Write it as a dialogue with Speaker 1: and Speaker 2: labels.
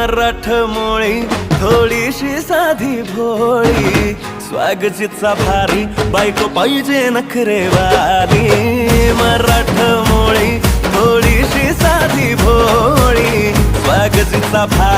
Speaker 1: मराठमोळी थोडीशी साधी भोळी, स्वागजीचा भारी बायको पाहिजे नखरेवाली. मराठमोळी थोडीशी साधी भोळी, स्वागजीचा भारी